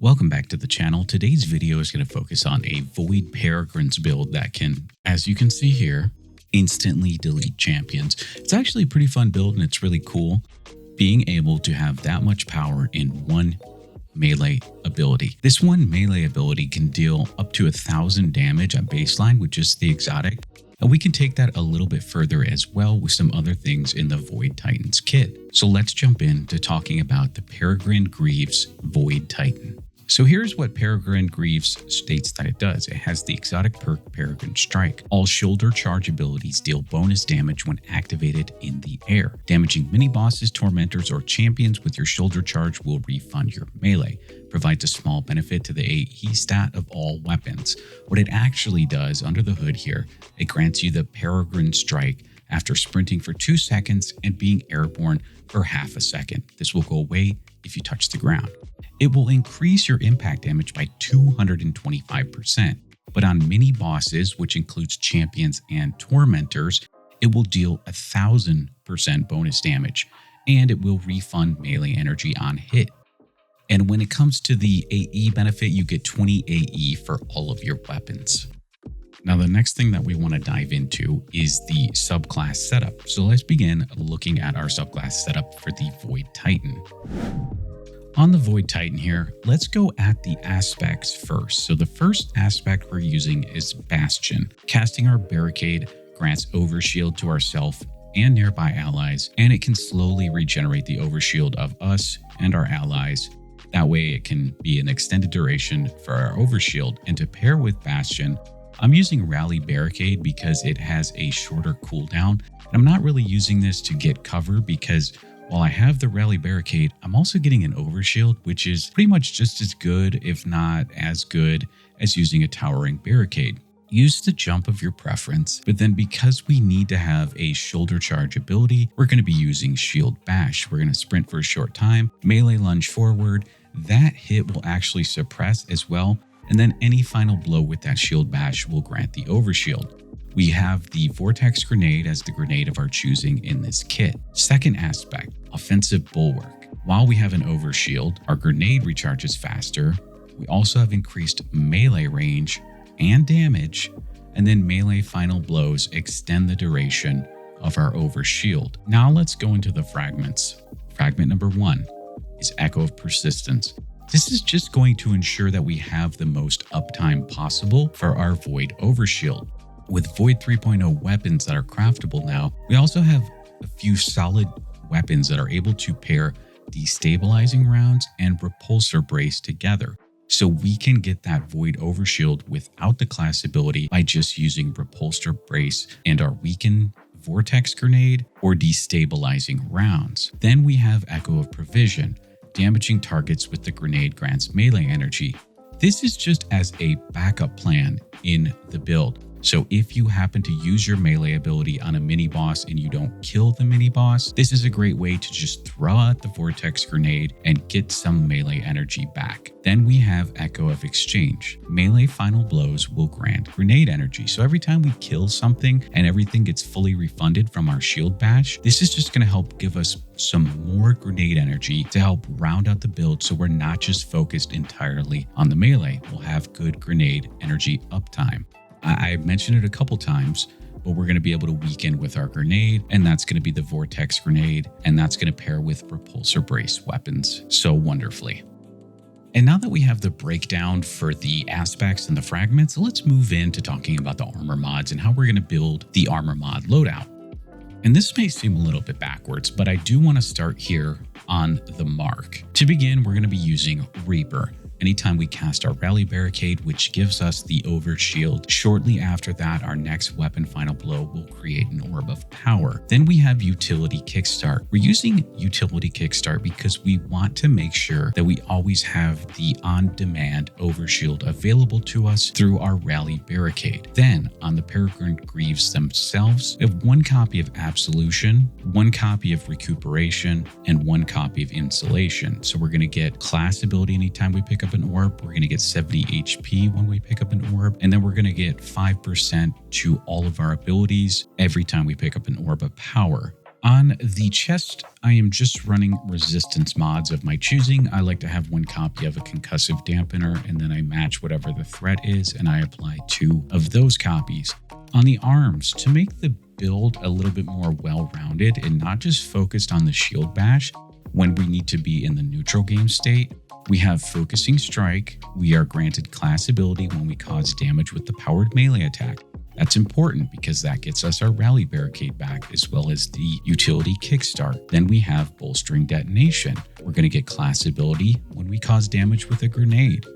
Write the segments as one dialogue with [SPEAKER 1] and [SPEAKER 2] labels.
[SPEAKER 1] Welcome back to the channel. Today's video is going to focus on a Void Peregrines build that can, as you can see here, instantly delete champions. It's actually a pretty fun build and it's really cool being able to have that much power in one melee ability. This one melee ability can deal up to 1,000 damage at baseline with just the exotic. And we can take that a little bit further as well with some other things in the Void Titans kit. So let's jump into talking about the Peregrine Greaves Void Titan. So here's what Peregrine Greaves states that it does. It has the exotic perk Peregrine Strike. All shoulder charge abilities deal bonus damage when activated in the air. Damaging mini-bosses, tormentors, or champions with your shoulder charge will refund your melee. Provides a small benefit to the AE stat of all weapons. What it actually does under the hood here, it grants you the Peregrine Strike after sprinting for 2 seconds and being airborne for half a second. This will go away if you touch the ground. It will increase your impact damage by 225%, but on mini bosses, which includes champions and tormentors, it will deal 1,000% bonus damage, and it will refund melee energy on hit. And when it comes to the AE benefit, you get 20 AE for all of your weapons. Now, the next thing that we want to dive into is the subclass setup. So let's begin looking at our subclass setup for the Void Titan. On the Void Titan here, let's go at the aspects first. So the first aspect we're using is Bastion. Casting our barricade grants overshield to ourselves and nearby allies, and it can slowly regenerate the overshield of us and our allies. That way it can be an extended duration for our overshield. And to pair with Bastion, I'm using Rally Barricade because it has a shorter cooldown. And I'm not really using this to get cover because while I have the Rally Barricade, I'm also getting an overshield, which is pretty much just as good, if not as good, as using a towering barricade. Use the jump of your preference, but then because we need to have a shoulder charge ability, we're going to be using Shield Bash. We're going to sprint for a short time, melee lunge forward. That hit will actually suppress as well, and then any final blow with that Shield Bash will grant the overshield. We have the Vortex Grenade as the grenade of our choosing in this kit. Second aspect, Offensive Bulwark. While we have an overshield, our grenade recharges faster. We also have increased melee range and damage, and then melee final blows extend the duration of our overshield. Now let's go into the fragments. Fragment number 1 is Echo of Persistence. This is just going to ensure that we have the most uptime possible for our Void overshield. With Void 3.0 weapons that are craftable now, we also have a few solid weapons that are able to pair destabilizing rounds and repulsor brace together. So we can get that Void overshield without the class ability by just using repulsor brace and our weakened Vortex Grenade or destabilizing rounds. Then we have Echo of Provision. Damaging targets with the grenade grants melee energy. This is just as a backup plan in the build. So if you happen to use your melee ability on a mini boss and you don't kill the mini boss, this is a great way to just throw out the Vortex Grenade and get some melee energy back. Then we have Echo of Exchange. Melee final blows will grant grenade energy. So every time we kill something and everything gets fully refunded from our Shield Bash, this is just going to help give us some more grenade energy to help round out the build so we're not just focused entirely on the melee. We'll have good grenade energy uptime. I've mentioned it a couple times, but we're going to be able to weaken with our grenade, and that's going to be the Vortex Grenade, and that's going to pair with repulsor brace weapons so wonderfully. And now that we have the breakdown for the aspects and the fragments, let's move into talking about the armor mods and how we're going to build the armor mod loadout. And this may seem a little bit backwards, but I do want to start here on the mark. To begin, we're going to be using Reaper. Anytime we cast our Rally Barricade, which gives us the overshield, shortly after that, our next weapon final blow will create an Orb of Power. Then we have Utility Kickstart. We're using Utility Kickstart because we want to make sure that we always have the on-demand overshield available to us through our Rally Barricade. Then, on the Peregrine Greaves themselves, we have 1 copy of Absolution, 1 copy of Recuperation, and 1 copy of Insulation. So we're going to get class ability anytime we pick up an orb. We're going to get 70 HP when we pick up an orb, and then we're going to get 5% to all of our abilities every time we pick up an Orb of Power. On the chest, I am just running resistance mods of my choosing. I like to have one copy of a concussive dampener, and then I match whatever the threat is, and I apply 2 of those copies. On the arms, to make the build a little bit more well-rounded and not just focused on the shield bash when we need to be in the neutral game state, we have Focusing Strike. We are granted class ability when we cause damage with the powered melee attack. That's important because that gets us our Rally Barricade back, as well as the Utility Kickstart. Then we have Bolstering Detonation. We're going to get class ability when we cause damage with a grenade.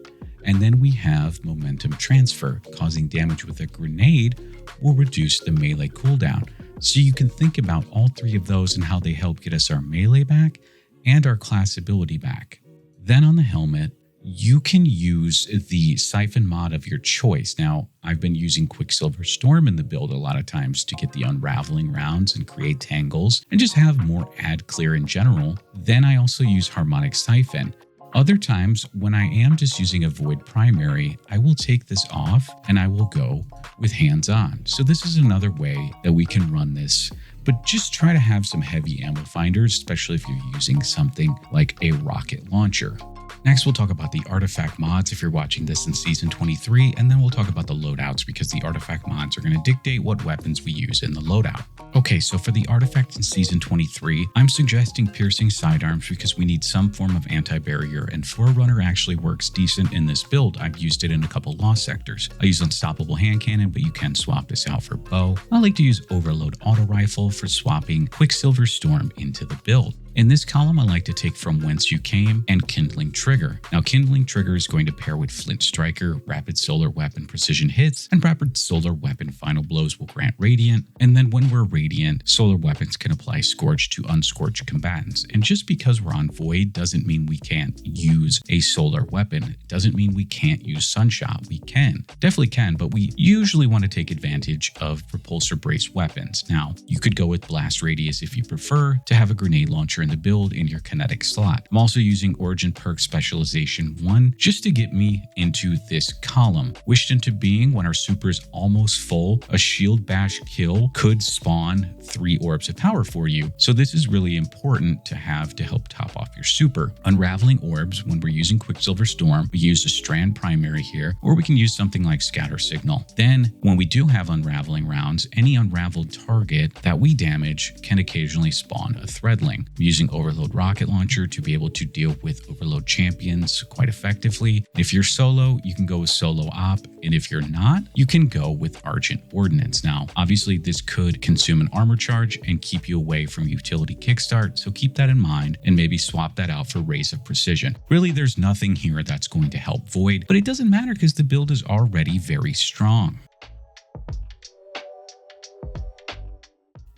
[SPEAKER 1] And then we have Momentum Transfer. Causing damage with a grenade will reduce the melee cooldown. So you can think about all 3 of those and how they help get us our melee back and our class ability back. Then on the helmet, you can use the Siphon mod of your choice. Now, I've been using Quicksilver Storm in the build a lot of times to get the unraveling rounds and create tangles and just have more ad clear in general. Then I also use Harmonic Siphon. Other times, when I am just using a Void primary, I will take this off and I will go with hands-on. So this is another way that we can run this, but just try to have some heavy ammo finders, especially if you're using something like a rocket launcher. Next, we'll talk about the artifact mods if you're watching this in Season 23, and then we'll talk about the loadouts because the artifact mods are going to dictate what weapons we use in the loadout. Okay, so for the artifact in Season 23, I'm suggesting piercing sidearms because we need some form of anti-barrier, and Forerunner actually works decent in this build. I've used it in a couple lost sectors. I use Unstoppable Hand Cannon, but you can swap this out for bow. I like to use Overload Auto Rifle for swapping Quicksilver Storm into the build. In this column, I like to take From Whence You Came and Kindling Trigger. Now, Kindling Trigger is going to pair with Flint Striker, Rapid Solar Weapon Precision Hits, and Rapid Solar Weapon Final Blows will grant Radiant. And then when we're Radiant, Solar Weapons can apply Scorch to unscorched combatants. And just because we're on Void doesn't mean we can't use a Solar Weapon. It doesn't mean we can't use Sunshot. We can. Definitely can, but we usually want to take advantage of Repulsor Brace weapons. Now, you could go with Blast Radius if you prefer to have a grenade launcher in the build in your kinetic slot. I'm also using Origin Perk Specialization 1 just to get me into this column. Wished into Being, when our super is almost full, a shield bash kill could spawn 3 orbs of power for you. So this is really important to have to help top off your super. Unraveling orbs, when we're using Quicksilver Storm, we use a Strand primary here, or we can use something like Scatter Signal. Then when we do have unraveling rounds, any unraveled target that we damage can occasionally spawn a Threadling. I'm using Overload Rocket Launcher to be able to deal with Overload champions quite effectively. If you're solo, you can go with Solo Op, and if you're not, you can go with Argent Ordnance. Now, obviously, this could consume an armor charge and keep you away from Utility Kickstart, so keep that in mind and maybe swap that out for Rays of Precision. Really, there's nothing here that's going to help Void, but it doesn't matter because the build is already very strong.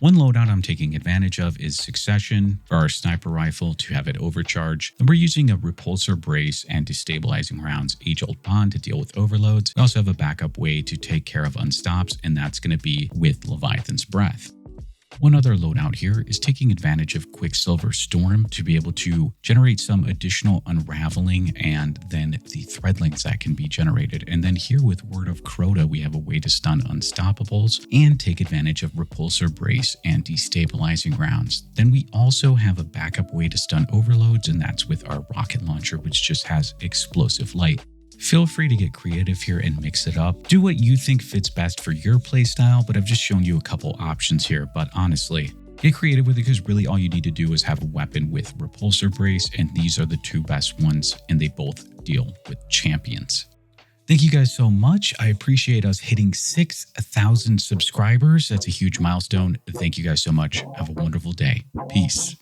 [SPEAKER 1] One loadout I'm taking advantage of is Succession for our sniper rifle to have it overcharge. And we're using a Repulsor Brace and Destabilizing Rounds Age-Old Bond to deal with overloads. We also have a backup way to take care of unstops, and that's going to be with Leviathan's Breath. One other loadout here is taking advantage of Quicksilver Storm to be able to generate some additional unraveling and then the threadlings that can be generated. And then here with Word of Crota, we have a way to stun unstoppables and take advantage of Repulsor Brace and Destabilizing Rounds. Then we also have a backup way to stun overloads, and that's with our rocket launcher, which just has explosive light. Feel free to get creative here and mix it up. Do what you think fits best for your playstyle, but I've just shown you a couple options here. But honestly, get creative with it because really all you need to do is have a weapon with Repulsor Brace, and these are the 2 best ones, and they both deal with champions. Thank you guys so much. I appreciate us hitting 6,000 subscribers. That's a huge milestone. Thank you guys so much. Have a wonderful day. Peace.